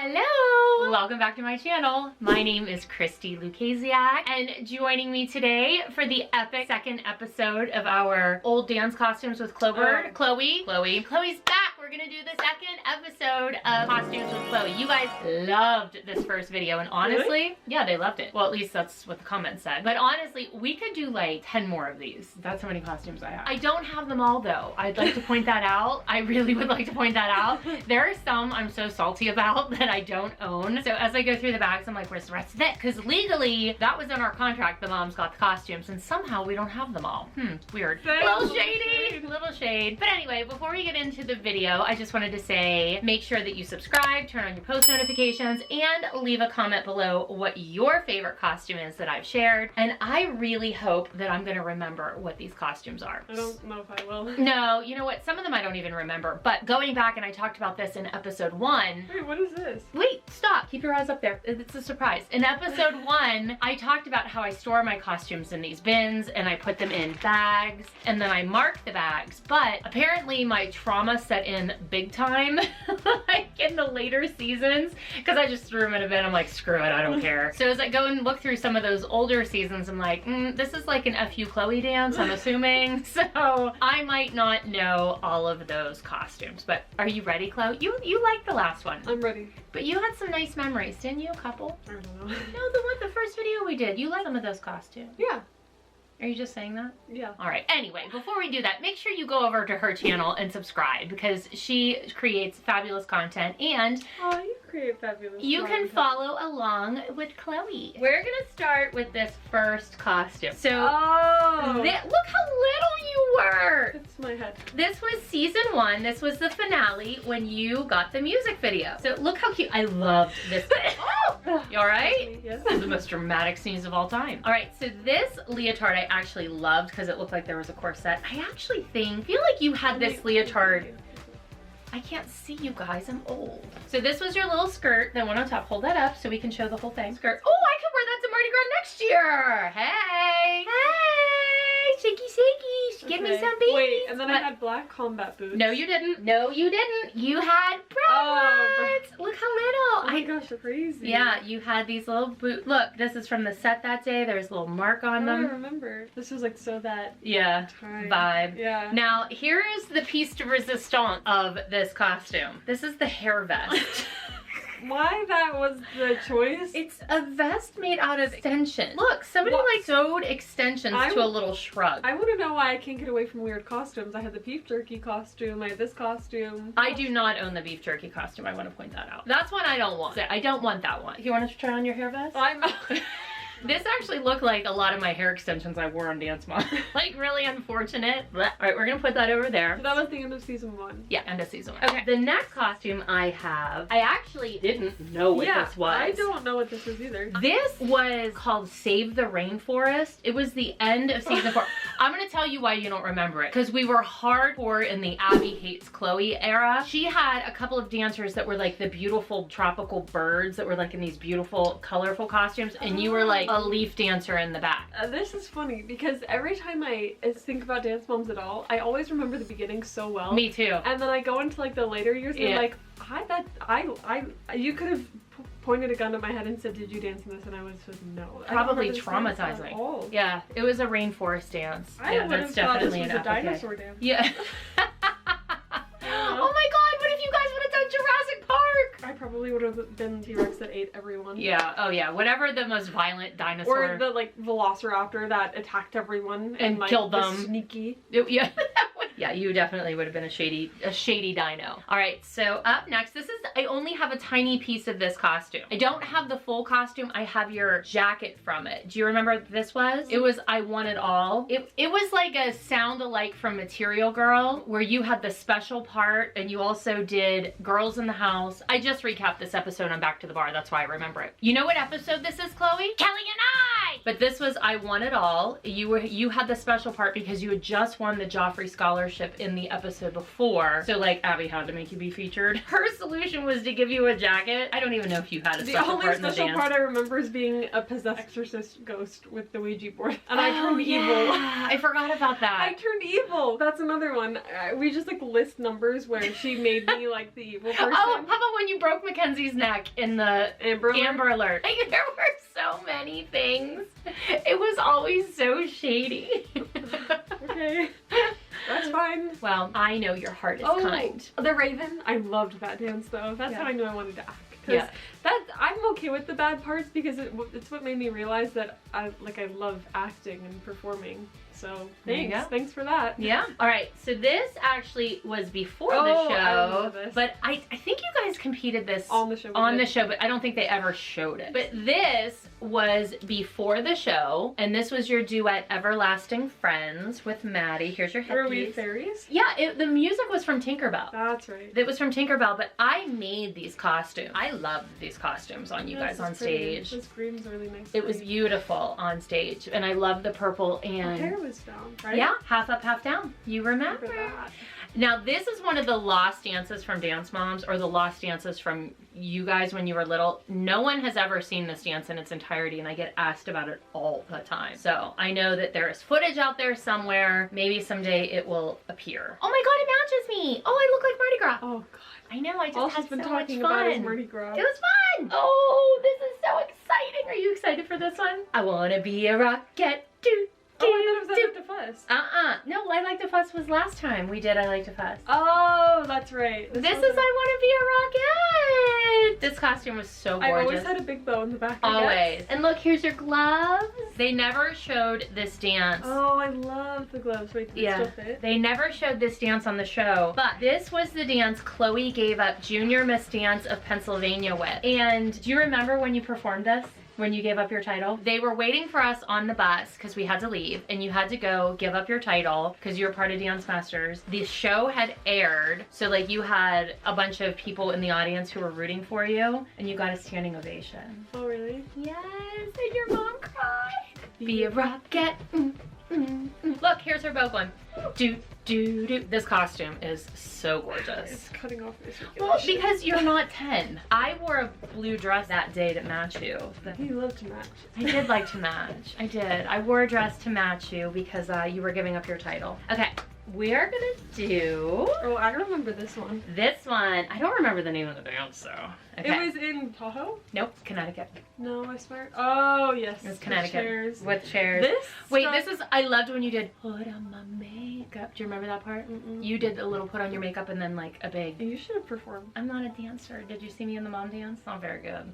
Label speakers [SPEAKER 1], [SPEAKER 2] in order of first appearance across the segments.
[SPEAKER 1] Hello! Welcome back to my channel. My name is Christi Lukasiak, and joining me today for the epic second episode of our old dance costumes with Clobird, Chloe. Chloe's back! We're gonna do the second episode of costumes with Chloe. You guys loved this first video, and honestly, really? Yeah, they loved it. Well, at least that's what the comments said. But honestly, we could do like 10 more of these. That's how many costumes I have. I don't have them all though. I'd like to point that out. I really would like to point that out. There are some I'm so salty about that I don't own. So as I go through the bags, I'm like, where's the rest of it? Because legally, that was in our contract. The moms got the costumes, and somehow we don't have them all. Weird. Little shady. Little shade. But anyway, before we get into the video, I just wanted to say, make sure that you subscribe, turn on your post notifications, and leave a comment below what your favorite costume is that I've shared. And I really hope that I'm gonna remember what these costumes are.
[SPEAKER 2] I don't know if I will.
[SPEAKER 1] No, you know what? Some of them I don't even remember. But going back, and I talked about this in episode 1.
[SPEAKER 2] Wait, what is this?
[SPEAKER 1] Wait, stop. Keep your eyes up there. It's a surprise. In episode 1, I talked about how I store my costumes in these bins and I put them in bags and then I mark the bags. But apparently my trauma set in big time like in the later seasons because I just threw them in a bin. I'm like, screw it, I don't care. So as I go and look through some of those older seasons, I'm like, this is like an FU Chloe dance, I'm assuming. So I might not know all of those costumes. But are you ready, Chloe? You liked the last one.
[SPEAKER 2] I'm ready.
[SPEAKER 1] But you had some nice memories, didn't you? A couple?
[SPEAKER 2] I don't know.
[SPEAKER 1] No, the first video we did. You liked some of those costumes.
[SPEAKER 2] Yeah.
[SPEAKER 1] Are you just saying that?
[SPEAKER 2] Yeah.
[SPEAKER 1] All right. Anyway, before we do that, make sure you go over to her channel and subscribe because she creates fabulous content and
[SPEAKER 2] oh, you create fabulous
[SPEAKER 1] you
[SPEAKER 2] content.
[SPEAKER 1] can follow along with Chloe. We're gonna start with this first costume. So, look how little you were.
[SPEAKER 2] It's my head.
[SPEAKER 1] This was season 1. This was the finale when you got the music video. So look how cute. I loved this. Oh! You all right?
[SPEAKER 2] Yes.
[SPEAKER 1] This is the most dramatic scenes of all time. All right, so this leotard I actually loved because it looked like there was a corset. I actually feel like you had this leotard. I can't see you guys, I'm old. So this was your little skirt, the one on top. Hold that up so we can show the whole thing. Skirt. Oh, I could wear that to Mardi Gras next year. Hey. Hey, shaky, shaky. Give me some beads.
[SPEAKER 2] Wait, and then I had black combat boots.
[SPEAKER 1] No, you didn't. No, you didn't. You had brown ones. Look how little.
[SPEAKER 2] Oh my gosh, they're crazy.
[SPEAKER 1] Yeah, you had these little boot. Look, this is from the set that day. There's a little mark on them.
[SPEAKER 2] I remember. This was like so that
[SPEAKER 1] time vibe.
[SPEAKER 2] Yeah.
[SPEAKER 1] Now, here is the piece de resistance of this costume. This is the hair vest.
[SPEAKER 2] Why that was the choice?
[SPEAKER 1] It's a vest made out of extensions. Look, somebody like sewed extensions to a little shrug.
[SPEAKER 2] I want to know why I can't get away from weird costumes. I had the beef jerky costume, I had this costume.
[SPEAKER 1] I do not own the beef jerky costume. I want to point that out. That's one I don't want. I don't want that one. You want to try on your hair vest?
[SPEAKER 2] I'm
[SPEAKER 1] This actually looked like a lot of my hair extensions I wore on Dance Mom. Like really unfortunate. All right, we're gonna put that over there.
[SPEAKER 2] So that was the end of season 1.
[SPEAKER 1] Yeah, end of season 1. Okay, the next costume I have, I actually didn't know what this was.
[SPEAKER 2] I don't know what this is either.
[SPEAKER 1] This was called Save the Rainforest. It was the end of season 4. I'm gonna tell you why you don't remember it. Because we were hardcore in the Abby Hates Chloe era. She had a couple of dancers that were like the beautiful tropical birds that were like in these beautiful, colorful costumes. And you were like a leaf dancer in the back.
[SPEAKER 2] This is funny because every time I think about Dance Moms at all, I always remember the beginning so well.
[SPEAKER 1] Me too.
[SPEAKER 2] And then I go into like the later years and I'm like, you could have pointed a gun at my head and said, did you dance in this? And I was just, no.
[SPEAKER 1] Probably traumatizing. Yeah, it was a rainforest dance. Yeah, that's definitely
[SPEAKER 2] an dinosaur dance.
[SPEAKER 1] Yeah. Oh my god, what if you guys would have done Jurassic Park?
[SPEAKER 2] I probably would have been T-Rex that ate everyone.
[SPEAKER 1] Yeah, oh yeah, whatever the most violent dinosaur.
[SPEAKER 2] Or the like velociraptor that attacked everyone
[SPEAKER 1] and
[SPEAKER 2] like,
[SPEAKER 1] killed them.
[SPEAKER 2] Sneaky.
[SPEAKER 1] Yeah. Yeah, you definitely would have been a shady dino. All right, so up next, I only have a tiny piece of this costume. I don't have the full costume. I have your jacket from it. Do you remember what this was? It was I Want It All. It was like a sound-alike from Material Girl, where you had the special part and you also did Girls in the House. I just recapped this episode on Back to the Bar. That's why I remember it. You know what episode this is, Chloe? Kelly and I! But this was I Won It All. You had the special part because you had just won the Joffrey Scholarship in the episode before. So like Abby had to make you be featured. Her solution was to give you a jacket. I don't even know if you had a special part in the dance.
[SPEAKER 2] The only special part I remember is being a possessed exorcist ghost with the Ouija board. And I turned evil.
[SPEAKER 1] I forgot about that.
[SPEAKER 2] I turned evil. That's another one. We just like list numbers where she made me like the evil person.
[SPEAKER 1] Oh, how about when you broke Mackenzie's neck in the Amber Alert? Like, there were so many things. It was always so shady.
[SPEAKER 2] Okay. That's fine.
[SPEAKER 1] Well, I know your heart is kind.
[SPEAKER 2] The Raven. I loved that dance though. That's how I knew I wanted to act.
[SPEAKER 1] Yeah.
[SPEAKER 2] I'm okay with the bad parts because it's what made me realize that I love acting and performing. So thanks for that.
[SPEAKER 1] Yeah. All right. So this actually was before the show,
[SPEAKER 2] I love this.
[SPEAKER 1] but I think you guys competed this
[SPEAKER 2] on the show.
[SPEAKER 1] But I don't think they ever showed it. But this was before the show, and this was your duet "Everlasting Friends" with Maddie. Here's your headpiece.
[SPEAKER 2] Were we fairies?
[SPEAKER 1] Yeah. The music was from Tinkerbell.
[SPEAKER 2] That's right.
[SPEAKER 1] It was from Tinkerbell, but I made these costumes. I loved these costumes on you guys on stage.
[SPEAKER 2] This green's really nice.
[SPEAKER 1] It was beautiful on stage, and I love the purple and.
[SPEAKER 2] Her hair was down, right?
[SPEAKER 1] Yeah, half up, half down. You remember
[SPEAKER 2] that.
[SPEAKER 1] Now, this is one of the lost dances from Dance Moms, or the lost dances from you guys when you were little. No one has ever seen this dance in its entirety, and I get asked about it all the time. So I know that there is footage out there somewhere. Maybe someday it will appear. Oh my God, it matches me. Oh, I look like Mardi Gras.
[SPEAKER 2] Oh God.
[SPEAKER 1] I know, I just had so much fun.
[SPEAKER 2] About is Mardi Gras.
[SPEAKER 1] It was fun. Oh, this is so exciting. Are you excited for this one? I wanna be a rocket.
[SPEAKER 2] Oh, I thought it was I Like to Fuss.
[SPEAKER 1] No, I Like to Fuss was last time we did I Like to Fuss.
[SPEAKER 2] Oh, that's right.
[SPEAKER 1] This is I Want to Be a Rocket. This costume was so gorgeous.
[SPEAKER 2] I always had a big bow in the back.
[SPEAKER 1] Always. And look, here's your gloves. They never showed this dance.
[SPEAKER 2] Oh, I love the gloves. Wait, do they still fit?
[SPEAKER 1] They never showed this dance on the show, but this was the dance Chloe gave up Junior Miss Dance of Pennsylvania with. And do you remember when you performed this? When you gave up your title? They were waiting for us on the bus because we had to leave, and you had to go give up your title because you were part of Dance Masters. The show had aired, so like you had a bunch of people in the audience who were rooting for you, and you got a standing ovation.
[SPEAKER 2] Oh, really?
[SPEAKER 1] Yes, and your mom cried. Be a rocket. Look, here's her bow going. Do. This costume is so gorgeous.
[SPEAKER 2] It's cutting off this.
[SPEAKER 1] Well, because you're not 10. I wore a blue dress that day to match you.
[SPEAKER 2] You love to match.
[SPEAKER 1] I did like to match. I did. I wore a dress to match you because you were giving up your title. Okay. We're gonna do...
[SPEAKER 2] Oh, I remember this one.
[SPEAKER 1] This one. I don't remember the name of the dance, though. Okay.
[SPEAKER 2] It was in Tahoe?
[SPEAKER 1] Nope, Connecticut.
[SPEAKER 2] No, I swear. Oh, yes.
[SPEAKER 1] It was Connecticut. With chairs.
[SPEAKER 2] This?
[SPEAKER 1] Wait, this is... I loved when you did put on my makeup. Do you remember that part? You did a little put on your makeup and then like a big...
[SPEAKER 2] You should have performed.
[SPEAKER 1] I'm not a dancer. Did you see me in the mom dance? Not very good.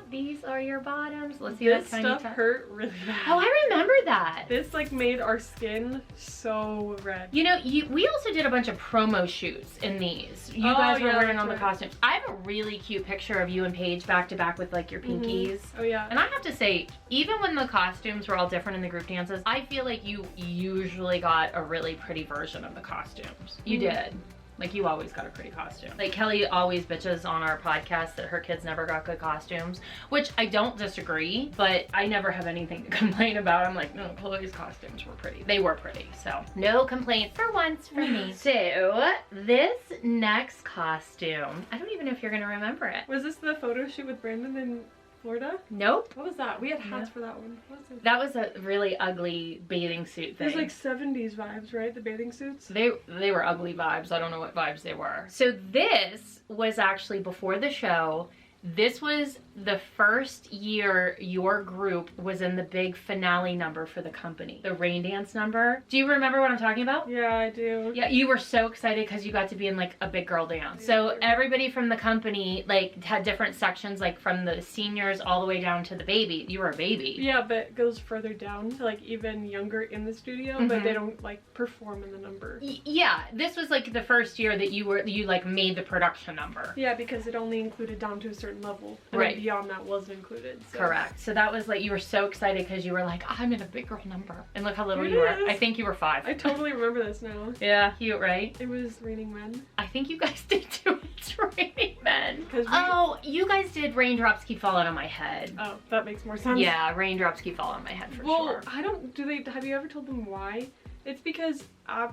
[SPEAKER 1] These are your bottoms. Let's see
[SPEAKER 2] this
[SPEAKER 1] tiny
[SPEAKER 2] stuff hurt really bad.
[SPEAKER 1] Oh, I remember that.
[SPEAKER 2] This like made our skin so red.
[SPEAKER 1] You know, we also did a bunch of promo shoots in these. You guys were wearing on the costumes. I have a really cute picture of you and Paige back to back with like your pinkies.
[SPEAKER 2] Oh yeah.
[SPEAKER 1] And I have to say, even when the costumes were all different in the group dances, I feel like you usually got a really pretty version of the costumes. You did. Like, you always got a pretty costume. Like, Kelly always bitches on our podcast that her kids never got good costumes, which I don't disagree, but I never have anything to complain about. I'm like, no, Chloe's costumes were pretty. They were pretty, so no complaints for once from me. So, this next costume, I don't even know if you're gonna remember it.
[SPEAKER 2] Was this the photo shoot with Brandon in Florida?
[SPEAKER 1] Nope.
[SPEAKER 2] What was that? We had hats for that one. What was it?
[SPEAKER 1] That was a really ugly bathing suit thing.
[SPEAKER 2] It was like 70s vibes, right? The bathing suits?
[SPEAKER 1] They were ugly vibes. I don't know what vibes they were. So this was actually before the show. This was the first year your group was in the big finale number for the company. The rain dance number. Do you remember what I'm talking about?
[SPEAKER 2] Yeah, I do.
[SPEAKER 1] Yeah, you were so excited because you got to be in like a big girl dance. So everybody from the company like had different sections, like from the seniors all the way down to the baby. You were a baby.
[SPEAKER 2] Yeah, but it goes further down to like even younger in the studio, but they don't like perform in the number.
[SPEAKER 1] Yeah, this was like the first year that you like made the production number.
[SPEAKER 2] Yeah, because it only included down to a certain level. And
[SPEAKER 1] right.
[SPEAKER 2] beyond that wasn't included. So.
[SPEAKER 1] Correct. So that was like, you were so excited because you were like, oh, I'm in a big girl number. And look how little you were. I think you were 5.
[SPEAKER 2] I totally remember this now.
[SPEAKER 1] Yeah. Cute, right?
[SPEAKER 2] It was Raining Men.
[SPEAKER 1] I think you guys did too. It's raining men.
[SPEAKER 2] We...
[SPEAKER 1] Oh, you guys did Raindrops Keep Falling on My Head.
[SPEAKER 2] Oh, that makes more sense.
[SPEAKER 1] Yeah, Raindrops Keep Falling on My Head for sure.
[SPEAKER 2] Well, have you ever told them why? It's because,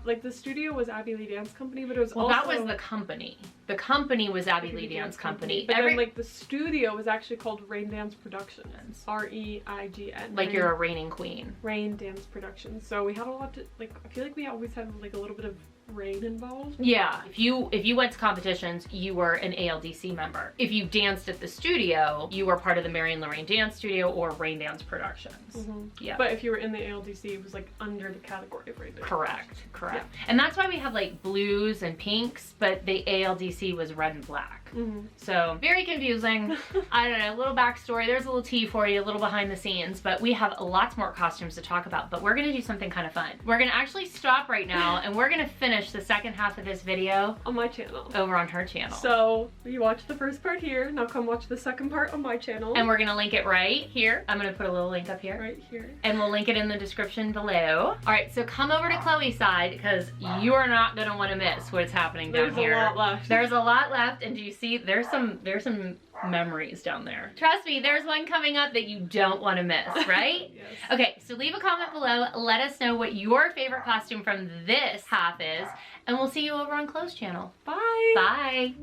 [SPEAKER 2] like, the studio was Abbey Lee Dance Company, but it was also...
[SPEAKER 1] Well, that was the company. The company was Abbey Lee Dance Company.
[SPEAKER 2] But then, like, the studio was actually called Rain Dance Productions. R-E-I-G-N.
[SPEAKER 1] Like you're a reigning queen.
[SPEAKER 2] Rain Dance Productions. So we had a lot to, like, I feel like we always had, like, a little bit of rain involved.
[SPEAKER 1] Yeah. If you went to competitions, you were an ALDC member. If you danced at the studio, you were part of the Marion Lorraine Dance Studio or Rain Dance Productions.
[SPEAKER 2] Mm-hmm.
[SPEAKER 1] Yeah.
[SPEAKER 2] But if you were in the ALDC, it was like under the category of Rain Dance.
[SPEAKER 1] Correct.
[SPEAKER 2] Yeah.
[SPEAKER 1] And that's why we have like blues and pinks, but the ALDC was red and black.
[SPEAKER 2] Mm-hmm.
[SPEAKER 1] So very confusing. I don't know, a little backstory. There's a little tea for you, a little behind the scenes, but we have lots more costumes to talk about, but we're gonna do something kind of fun. We're gonna actually stop right now and we're gonna finish the second half of this video
[SPEAKER 2] on my channel.
[SPEAKER 1] Over on her channel.
[SPEAKER 2] So you watched the first part here, now come watch the second part on my channel.
[SPEAKER 1] And we're gonna link it right here. I'm gonna put a little link up here.
[SPEAKER 2] Right here.
[SPEAKER 1] And we'll link it in the description below. All right, so come over to Chloe's side because you are not gonna wanna miss what's happening down here.
[SPEAKER 2] There's a lot left.
[SPEAKER 1] There's a lot left, and do you see, there's some memories down there. Trust me, there's one coming up that you don't want to miss, right?
[SPEAKER 2] Yes.
[SPEAKER 1] Okay, so leave a comment below. Let us know what your favorite costume from this half is, and we'll see you over on Chloe's channel.
[SPEAKER 2] Bye.
[SPEAKER 1] Bye.